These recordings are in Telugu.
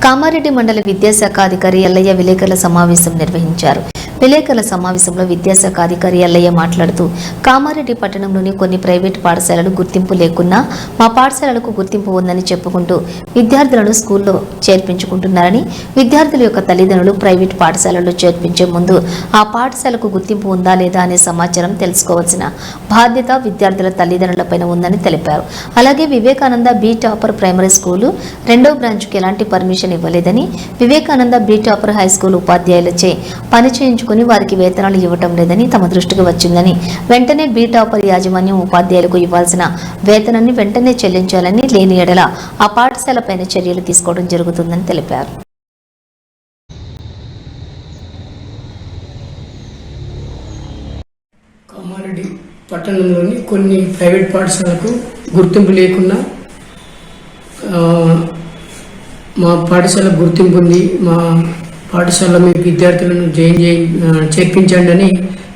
కామారెడ్డి మండల విద్యాశాఖ అధికారి ఎల్లయ్య విలేకరుల సమావేశం నిర్వహించారు. విలేకరుల సమావేశంలో విద్యాశాఖ అధికారి ఎల్లయ్య మాట్లాడుతూ, కామారెడ్డి పట్టణంలోని కొన్ని ప్రైవేటు పాఠశాలలు గుర్తింపు లేకున్నా మా పాఠశాలలకు గుర్తింపు ఉందని చెప్పుకుంటూ విద్యార్థులను స్కూల్లో చేర్పించుకుంటున్నారని, విద్యార్థుల యొక్క తల్లిదండ్రులు ప్రైవేటు పాఠశాలల్లో చేర్పించే ముందు ఆ పాఠశాలకు గుర్తింపు ఉందా లేదా అనే సమాచారం తెలుసుకోవాల్సిన బాధ్యత విద్యార్థుల తల్లిదండ్రులపైన ఉందని తెలిపారు. అలాగే Vivekananda B topper primary school 2వ బ్రాంచ్కి ఎలాంటి పర్మిషన్ ఇవ్వలేదని, Vivekananda B topper high school ఉపాధ్యాయులచే పని చేయించుకుని వారికి వేతనాలు ఇవ్వటం లేదని తమ దృష్టికి వచ్చిందని, వెంటనే బి టాపర్ యాజమాన్యం ఉపాధ్యాయులకు ఇవ్వాల్సిన వేతనాన్ని వెంటనే చెల్లించాలని, లేని ఎడల ఆ పాఠశాలపైన చర్యలు తీసుకోవడం జరుగుతుందని తెలిపారు. కామారెడ్డి పట్టణంలోని కొన్ని ప్రైవేట్ పాఠశాలకు గుర్తింపు లేకున్నా మా పాఠశాల గుర్తింపు ఉంది, మా పాఠశాల మీ విద్యార్థులను చేర్పించండి అని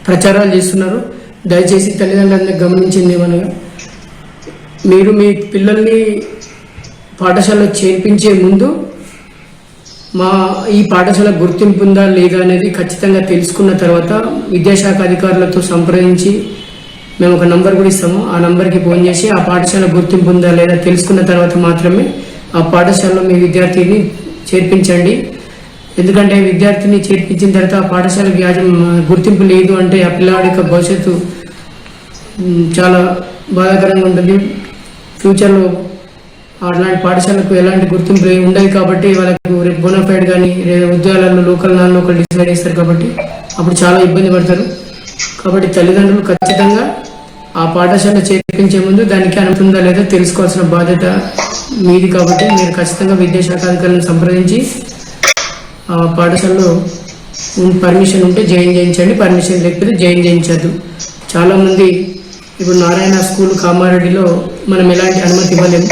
ప్రచారాలు చేస్తున్నారు. దయచేసి తల్లిదండ్రులందరూ గమనించింది ఏమనగా, మీరు మీ పిల్లల్ని పాఠశాలలో చేర్పించే ముందు ఈ పాఠశాల గుర్తింపు ఉందా లేదా అనేది ఖచ్చితంగా తెలుసుకున్న తర్వాత విద్యాశాఖ అధికారులతో సంప్రదించి మేము ఒక నంబర్ కూడా ఇస్తాము. ఆ నంబర్కి ఫోన్ చేసి ఆ పాఠశాల గుర్తింపు ఉందా లేదా తెలుసుకున్న తర్వాత మాత్రమే ఆ పాఠశాలలో మీ విద్యార్థిని చేర్పించండి. ఎందుకంటే విద్యార్థిని చేర్పించిన తర్వాత ఆ పాఠశాలకు గుర్తింపు లేదు అంటే ఆ పిల్లవాడి యొక్క భవిష్యత్తు చాలా బాధాకరంగా ఉంటుంది. ఫ్యూచర్లో అలాంటి పాఠశాలకు ఎలాంటి గుర్తింపు ఉండదు కాబట్టి వాళ్ళకు రేపు బోనాఫైడ్ కానీ లేదా ఉద్యోగాలలో లోకల్ నాన్ లోకల్ డిసైడ్ చేస్తారు కాబట్టి అప్పుడు చాలా ఇబ్బంది పడతారు. కాబట్టి తల్లిదండ్రులు ఖచ్చితంగా ఆ పాఠశాల చేర్పించే ముందు దానికి అనుమతి ఉందా లేదా తెలుసుకోవాల్సిన బాధ్యత మీది. కాబట్టి మీరు ఖచ్చితంగా విద్యాశాఖ అధికారులను సంప్రదించి ఆ పాఠశాలలో పర్మిషన్ ఉంటే జాయిన్ చేయించండి, పర్మిషన్ లేకపోతే జాయిన్ చేయించద్దు. చాలామంది ఇప్పుడు నారాయణ స్కూల్ కామారెడ్డిలో మనం ఎలాంటి అనుమతి ఇవ్వలేము,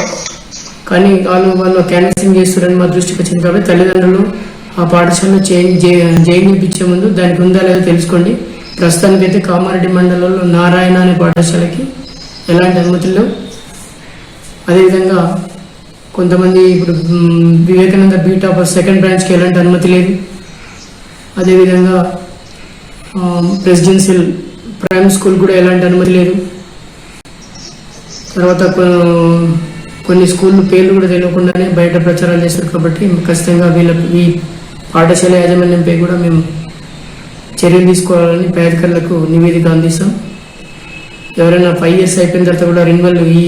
కానీ వాళ్ళు క్యాన్సిలింగ్ చేస్తున్నారని మా దృష్టికి వచ్చింది. కాబట్టి తల్లిదండ్రులు ఆ పాఠశాలలో జాయిన్ చేయించే ముందు దానికి ఉందా లేదా తెలుసుకోండి. ప్రస్తుతానికైతే కామారెడ్డి మండలంలో నారాయణ అనే పాఠశాలకి ఎలాంటి అనుమతులు లేవు. అదేవిధంగా కొంతమంది ఇప్పుడు వివేకానంద బి టాపర్ 2nd బ్రాంచ్కి ఎలాంటి అనుమతి లేదు. అదేవిధంగా ప్రెసిడెన్షియల్ ప్రైమరీ స్కూల్ కూడా ఎలాంటి అనుమతి లేదు. తర్వాత కొన్ని స్కూళ్ళు పేర్లు కూడా తెలియకుండానే బయట ప్రచారాలు చేస్తారు. కాబట్టి ఖచ్చితంగా ఈ పాఠశాల యాజమాన్యంపై కూడా మేము చర్యలు తీసుకోవాలని పై అధికారులకు నివేదిక అందిస్తాం. ఎవరైనా 5 years అయిపోయిన తర్వాత కూడా రెన్యువల్ ఈ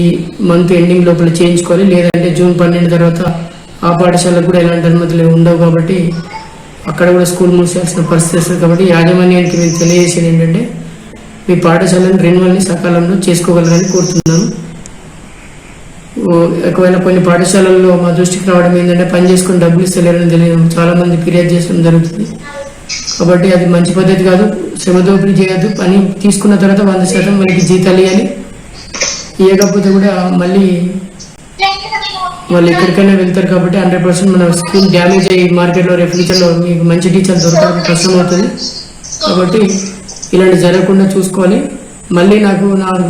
మంత్ ఎండింగ్ లోపల చేయించుకోవాలి, లేదంటే జూన్ 12 తర్వాత ఆ పాఠశాలకు కూడా ఎలాంటి అనుమతులు ఉండవు. కాబట్టి అక్కడ కూడా స్కూల్ మూసేయాల్సిన పరిస్థితి వస్తుంది. కాబట్టి యాజమాన్యానికి మేము తెలియజేసేది ఏంటంటే, మీ పాఠశాలను రెన్యువల్ని సకాలంలో చేసుకోగలరని కోరుతున్నాను. ఒకవేళ కొన్ని పాఠశాలల్లో మా దృష్టికి రావడం ఏంటంటే, పని చేసుకుని డబ్బులు ఇస్తలేరని తెలియదు, చాలామంది ఫిర్యాదు చేయడం జరుగుతుంది. కాబట్టి అది మంచి పద్ధతి కాదు. శ్రమదోపిడీ చేయొద్దు. పని తీసుకున్న తర్వాత 100% మనకి జీతాలు ఇవ్వాలి. ఇవ్వకపోతే కూడా మళ్ళీ వాళ్ళు ఎక్కడికైనా వెళ్తారు. కాబట్టి 100% మన స్కూల్ డ్యామేజ్ అయ్యి మార్కెట్లో ఫ్యూచర్లో మీకు మంచి టీచర్ దొరకడానికి కష్టం అవుతుంది. కాబట్టి ఇలాంటి జరగకుండా చూసుకోవాలి. మళ్ళీ నా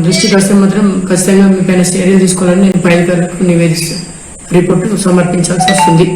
దృష్టికి వస్తే మాత్రం ఖచ్చితంగా మీ పైన చర్యలు తీసుకోవాలని నేను పై అధికారులకు నివేదిస్తాను, రిపోర్టు సమర్పించాల్సి వస్తుంది.